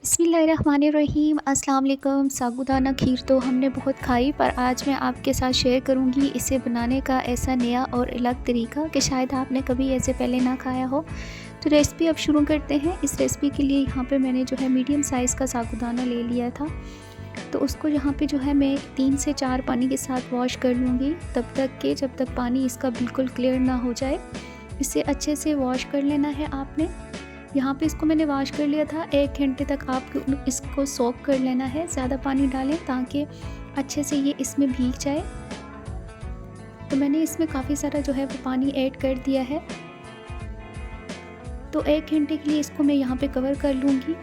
बिस्मिल्लाहिर्रहमानिर्रहीम। अस्सलाम वालेकुम। साबूदाना खीर तो हमने बहुत खाई, पर आज मैं आपके साथ शेयर करूंगी इसे बनाने का ऐसा नया और अलग तरीका कि शायद आपने कभी ऐसे पहले ना खाया हो। तो रेसिपी अब शुरू करते हैं। इस रेसिपी के लिए यहाँ पे मैंने जो है मीडियम साइज़ का साबूदाना ले लिया था। तो उसको यहाँ पे जो है मैं 3 से 4 पानी के साथ वॉश कर लूँगी, तब तक के जब तक पानी इसका बिल्कुल क्लियर ना हो जाए। इसे अच्छे से वॉश कर लेना है आपने। यहाँ पे इसको मैंने वॉश कर लिया था। 1 घंटे तक आपको इसको सोक कर लेना है। ज़्यादा पानी डालें ताकि अच्छे से ये इसमें भीग जाए। तो मैंने इसमें काफ़ी सारा जो है वो पानी ऐड कर दिया है। तो 1 घंटे के लिए इसको मैं यहाँ पे कवर कर लूँगी।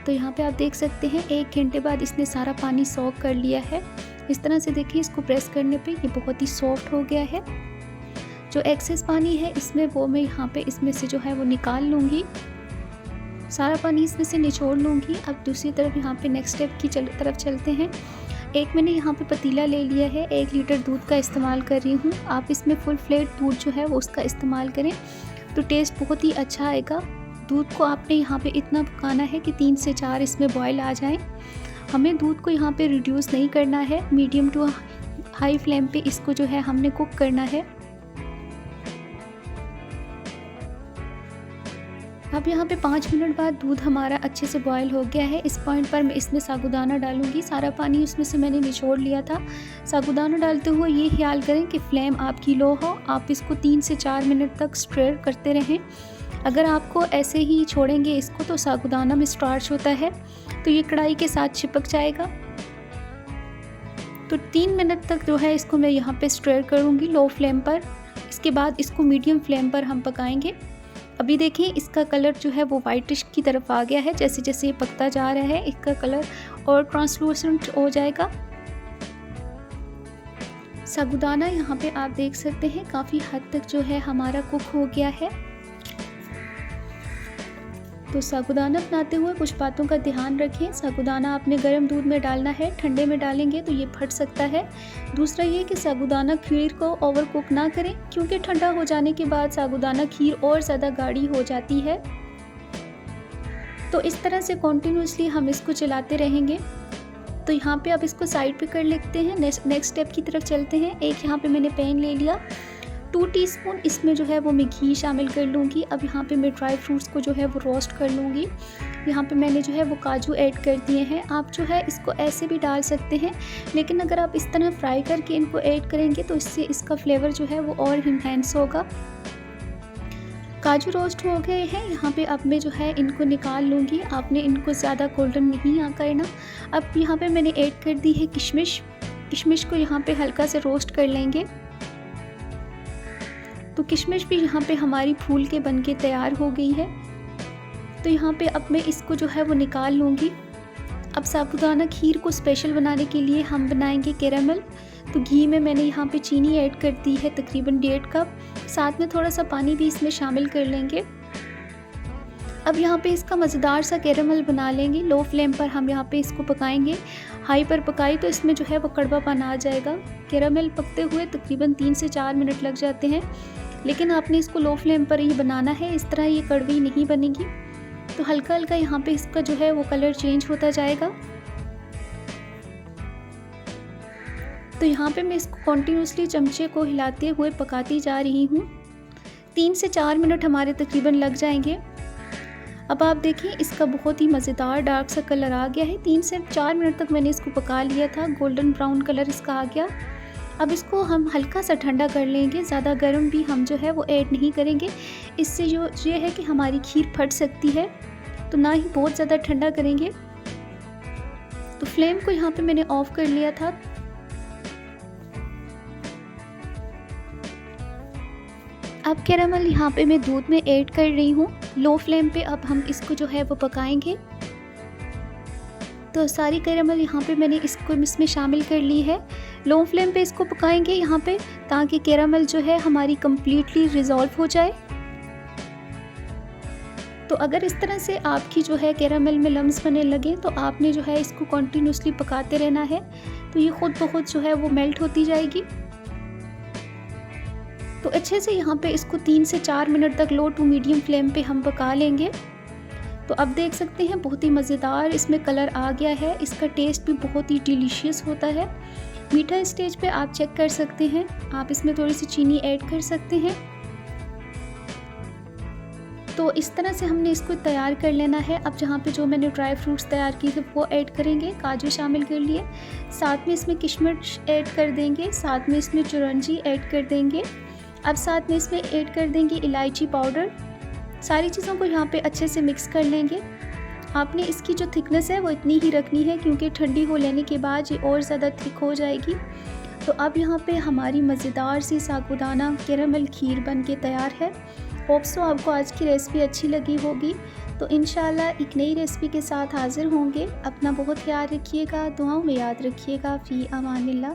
तो यहाँ पे आप देख सकते हैं 1 घंटे बाद इसने सारा पानी सोक कर लिया है। इस तरह से देखिए, इसको प्रेस करने पे ये बहुत ही सॉफ्ट हो गया है। जो एक्सेस पानी है इसमें वो मैं यहाँ पे इसमें से जो है वो निकाल लूँगी। सारा पानी इसमें से निचोड़ लूँगी। अब दूसरी तरफ यहाँ पे नेक्स्ट स्टेप की तरफ चलते हैं। एक मैंने यहाँ पे पतीला ले लिया है, 1 लीटर दूध का इस्तेमाल कर रही हूँ। आप इसमें फुल फ्लेट दूध जो है वो उसका इस्तेमाल करें तो टेस्ट बहुत ही अच्छा आएगा। दूध को आपने यहाँ पे इतना पकाना है कि 3 से 4 इसमें बॉयल आ जाएँ। हमें दूध को यहाँ पे रिड्यूस नहीं करना है, मीडियम टू हाई फ्लेम पे इसको जो है हमने कुक करना है। अब यहाँ पे 5 मिनट बाद दूध हमारा अच्छे से बॉयल हो गया है। इस पॉइंट पर मैं इसमें साबूदाना डालूंगी। सारा पानी उसमें से मैंने निचोड़ लिया था। साबूदाना डालते हुए ये ख्याल करें कि फ्लेम आपकी लो हो। आप इसको 3 से 4 मिनट तक स्टर करते रहें। अगर आपको ऐसे ही छोड़ेंगे इसको तो साबूदाना में स्टार्च होता है, तो ये कढ़ाई के साथ चिपक जाएगा। तो 3 मिनट तक जो है इसको मैं यहाँ पे स्टर करूँगी लो फ्लेम पर। इसके बाद इसको मीडियम फ्लेम पर हम पकाएंगे। अभी देखिए इसका कलर जो है वो वाइटिश की तरफ आ गया है। जैसे जैसे ये पकता जा रहा है इसका कलर और ट्रांसलूसेंट हो जाएगा। साबूदाना यहाँ पे आप देख सकते हैं काफ़ी हद तक जो है हमारा कुक हो गया है। तो साबूदाना बनाते हुए कुछ बातों का ध्यान रखें। साबूदाना आपने गर्म दूध में डालना है, ठंडे में डालेंगे तो ये फट सकता है। दूसरा ये कि साबूदाना खीर को ओवर कुक ना करें, क्योंकि ठंडा हो जाने के बाद साबूदाना खीर और ज़्यादा गाढ़ी हो जाती है। तो इस तरह से कॉन्टिन्यूसली हम इसको चलाते रहेंगे। तो यहाँ पे अब इसको साइड पे कर लेते हैं। नेक्स्ट स्टेप की तरफ चलते हैं। एक यहाँ पे मैंने पैन ले लिया, 2 टीस्पून इसमें जो है वो मैं घी शामिल कर लूँगी। अब यहाँ पे मैं ड्राई फ्रूट्स को जो है वो रोस्ट कर लूँगी। यहाँ पे मैंने जो है वो काजू ऐड कर दिए हैं। आप जो है इसको ऐसे भी डाल सकते हैं, लेकिन अगर आप इस तरह फ्राई करके इनको ऐड करेंगे तो इससे इसका फ्लेवर जो है वो और इन्हेंस होगा। काजू रोस्ट हो गए हैं। यहाँ पे अब मैं जो है इनको निकाल लूँगी। आपने इनको ज़्यादा गोल्डन नहीं करना। अब यहाँ पे मैंने ऐड कर दी है किशमिश। किशमिश को यहाँ पे हल्का से रोस्ट कर लेंगे। तो किशमिश भी यहाँ पे हमारी फूल के बनके तैयार हो गई है। तो यहाँ पे अब मैं इसको जो है वो निकाल लूँगी। अब साबूदाना खीर को स्पेशल बनाने के लिए हम बनाएंगे कैरामल। तो घी में मैंने यहाँ पे चीनी ऐड कर दी है तकरीबन 1.5 कप। साथ में थोड़ा सा पानी भी इसमें शामिल कर लेंगे। अब यहाँ पे इसका मज़ेदार सा कैरामल बना लेंगे। लो फ्लेम पर हम यहाँ पे इसको पकाएंगे। हाई पर पकाई तो इसमें जो है वो कड़वापन आ जाएगा। कैरामल पकते हुए तकरीबन 3 से 4 मिनट लग जाते हैं, लेकिन आपने इसको लो फ्लेम पर ही बनाना है। इस तरह ये कड़वी नहीं बनेगी। तो हल्का हल्का यहाँ पे इसका जो है वो कलर चेंज होता जाएगा। तो यहाँ पे मैं इसको कॉन्टिन्यूसली चमचे को हिलाते हुए पकाती जा रही हूँ। 3 से 4 मिनट हमारे तकरीबन लग जाएंगे। अब आप देखिए इसका बहुत ही मज़ेदार डार्क सा कलर आ गया है। 3 से 4 मिनट तक मैंने इसको पका लिया था। गोल्डन ब्राउन कलर इसका आ गया। अब इसको हम हल्का सा ठंडा कर लेंगे। ज़्यादा गर्म भी हम जो है वो ऐड नहीं करेंगे। इससे जो ये है कि हमारी खीर फट सकती है, तो ना ही बहुत ज़्यादा ठंडा करेंगे। तो फ्लेम को यहाँ पे मैंने ऑफ कर लिया था। अब कैरामल यहाँ पे मैं दूध में ऐड कर रही हूँ। लो फ्लेम पे अब हम इसको जो है वो पकाएंगे। तो सारी कैरामल यहाँ पे मैंने इसमें शामिल कर ली है। लो फ्लेम पे इसको पकाएंगे यहाँ पे, ताकि कैरामल जो है हमारी कम्प्लीटली रिजॉल्व हो जाए। तो अगर इस तरह से आपकी जो है कैरामल में लम्स बनने लगे तो आपने जो है इसको कॉन्टिन्यूसली पकाते रहना है। तो ये खुद ब खुद जो है वो मेल्ट होती जाएगी। तो अच्छे से यहाँ पे इसको 3 से 4 मिनट तक लो टू मीडियम फ्लेम पे हम पका लेंगे। तो अब देख सकते हैं बहुत ही मज़ेदार इसमें कलर आ गया है। इसका टेस्ट भी बहुत ही डिलीशियस होता है। मीठा स्टेज पे आप चेक कर सकते हैं, आप इसमें थोड़ी सी चीनी ऐड कर सकते हैं। तो इस तरह से हमने इसको तैयार कर लेना है। अब जहाँ पे जो मैंने ड्राई फ्रूट्स तैयार किए थे वो ऐड करेंगे, काजू शामिल कर लिए, साथ में इसमें किशमिश ऐड कर देंगे, साथ में इसमें चिरौंजी ऐड कर देंगे। अब साथ में इसमें ऐड कर देंगे इलायची पाउडर। सारी चीज़ों को यहाँ पे अच्छे से मिक्स कर लेंगे। आपने इसकी जो थिकनेस है वो इतनी ही रखनी है क्योंकि ठंडी हो लेने के बाद ये और ज़्यादा थिक हो जाएगी। तो अब यहाँ पे हमारी मज़ेदार सी साबूदाना कैरेमल खीर बन के तैयार है। होप सो आपको आज की रेसिपी अच्छी लगी होगी। तो इंशाल्लाह एक नई रेसिपी के साथ हाज़िर होंगे। अपना बहुत ख्याल रखिएगा, दुआओं में याद रखिएगा। फ़ी अमानिल्लाह।